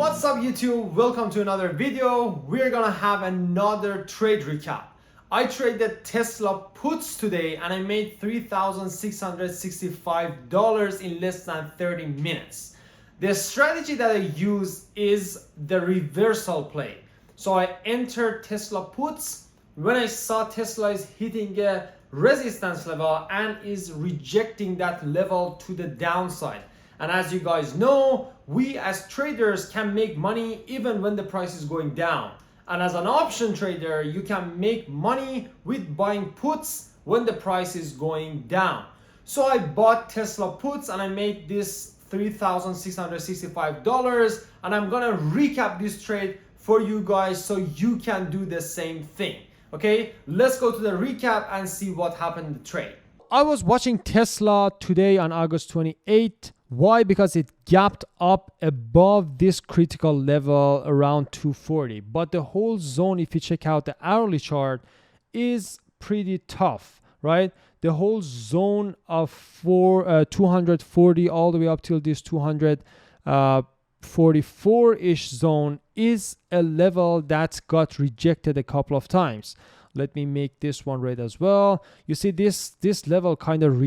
What's up YouTube? Welcome to another video. We're gonna have another trade recap. I traded Tesla puts today and I made $3,665 in less than 30 minutes. The strategy that I use is the reversal play. So I entered Tesla puts when I saw Tesla is hitting a resistance level and is rejecting that level to the downside. And as you guys know, we as traders can make money even when the price is going down. And as an option trader, you can make money with buying puts when the price is going down. So I bought Tesla puts and I made this $3,665, and I'm gonna recap this trade for you guys so you can do the same thing. Okay, let's go to the recap and see what happened in the trade. I was watching Tesla today on August 28th. Why? Because it gapped up above this critical level around 240. But the whole zone, if you check out the hourly chart, is pretty tough, right? The whole zone of 240 all the way up till this 244-ish zone is a level that got rejected a couple of times. Let me make this one red as well. You see this level kind of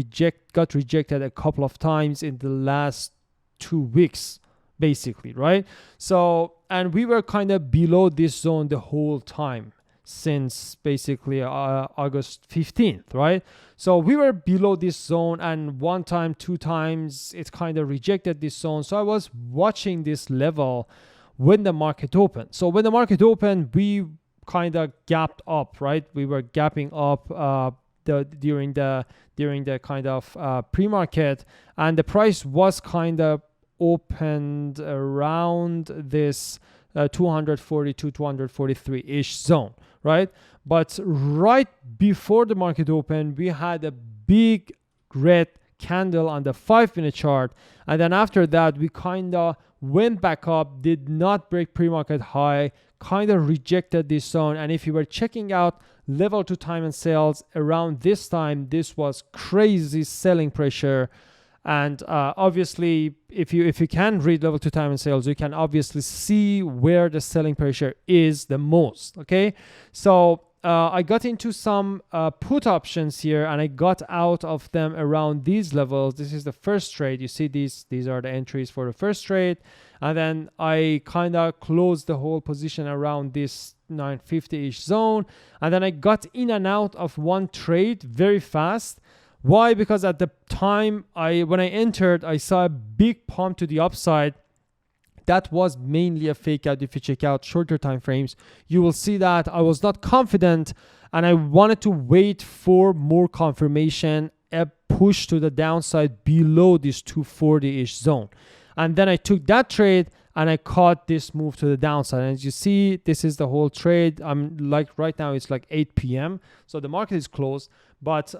got rejected a couple of times in the last 2 weeks, basically, right? So, and we were kind of below this zone the whole time since basically August 15th, right? So we were below this zone, and one time, 2 times, it kind of rejected this zone. So I was watching this level when the market opened. So when the market opened, we kind of gapped up, right? We were gapping up during the kind of pre-market, and the price was kind of opened around this 242, 243-ish zone, right? But right before the market opened, we had a big red candle on the 5-minute chart, and then after that we kind of went back up, did not break pre-market high, kind of rejected this zone. And if you were checking out level 2 time and sales around this time, this was crazy selling pressure. And obviously if you can read level 2 time and sales, you can obviously see where the selling pressure is the most. Okay, so I got into some put options here, and I got out of them around these levels. This is the first trade. You see these are the entries for the first trade, and then I kind of closed the whole position around this 950-ish zone, and then I got in and out of one trade very fast. Why? Because at the time when I entered, I saw a big pump to the upside. That was mainly a fake out. If you check out shorter time frames, you will see that I was not confident, and I wanted to wait for more confirmation, a push to the downside below this 240-ish zone. And then I took that trade and I caught this move to the downside. And as you see, this is the whole trade. I'm like right now it's like 8 p.m. So the market is closed, but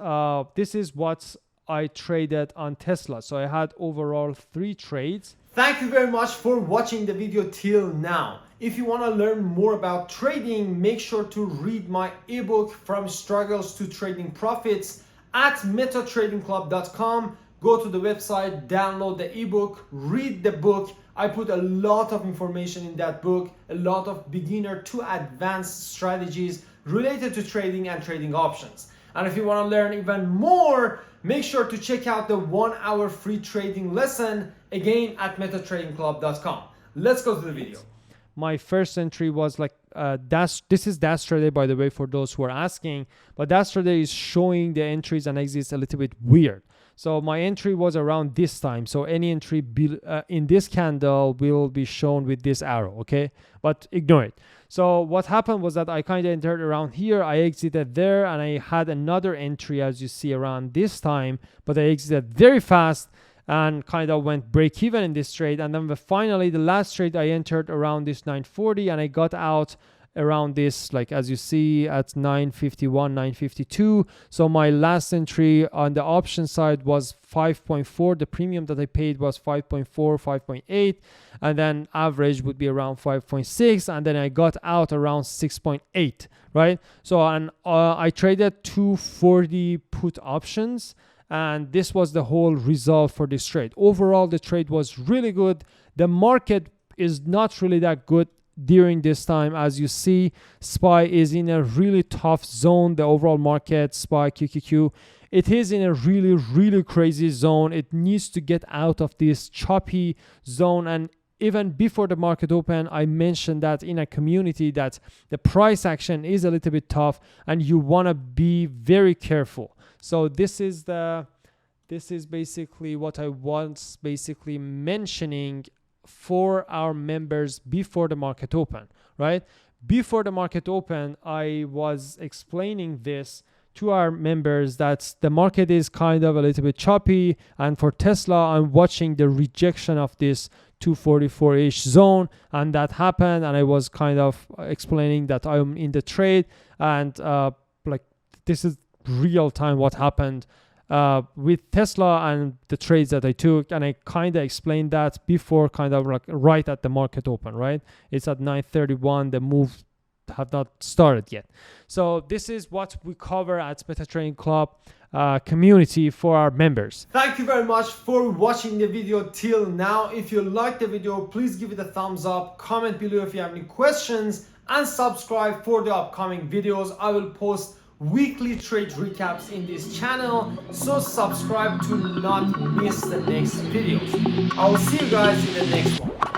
this is what I traded on Tesla. So I had overall 3 trades. Thank you very much for watching the video till now. If you want to learn more about trading, make sure to read my ebook From Struggles to Trading Profits at metatradingclub.com. Go to the website, download the ebook, read the book. I put a lot of information in that book, a lot of beginner to advanced strategies related to trading and trading options. And if you want to learn even more, make sure to check out the 1-hour free trading lesson, again at metatradingclub.com. Let's go to the video. My first entry was like this is that strategy, by the way, for those who are asking, but that strategy is showing the entries and exits a little bit weird. So my entry was around this time. So any entry in this candle will be shown with this arrow, okay? But ignore it. So what happened was that I kind of entered around here. I exited there, and I had another entry, as you see, around this time. But I exited very fast and kind of went break even in this trade. And then finally, the last trade, I entered around this 940, and I got out around this, like as you see, at 951, 952. So my last entry on the option side was 5.4. The premium that I paid was 5.4, 5.8, and then average would be around 5.6, and then I got out around 6.8, right? So and I traded 240 put options, and this was the whole result for this trade. Overall, the trade was really good. The market is not really that good during this time. As you see, SPY is in a really tough zone. The overall market, SPY QQQ, it is in a really crazy zone. It needs to get out of this choppy zone. And even before the market open, I mentioned that in a community that the price action is a little bit tough and you want to be very careful. So this is basically what I was basically mentioning for our members before the market open, right? Before the market open, I was explaining this to our members that the market is kind of a little bit choppy, and for Tesla, I'm watching the rejection of this 244-ish zone, and that happened, and I was kind of explaining that I'm in the trade, and like this is real time what happened with Tesla and the trades that I took, and I kind of explained that before, kind of like right at the market open, right? It's at 9:31, the move have not started yet. So this is what we cover at Beta Trading Club community for our members. Thank you very much for watching the video till now. If you liked the video, please give it a thumbs up, comment below if you have any questions, and subscribe for the upcoming videos. I will post weekly trade recaps in this channel, so subscribe to not miss the next videos. I will see you guys in the next one.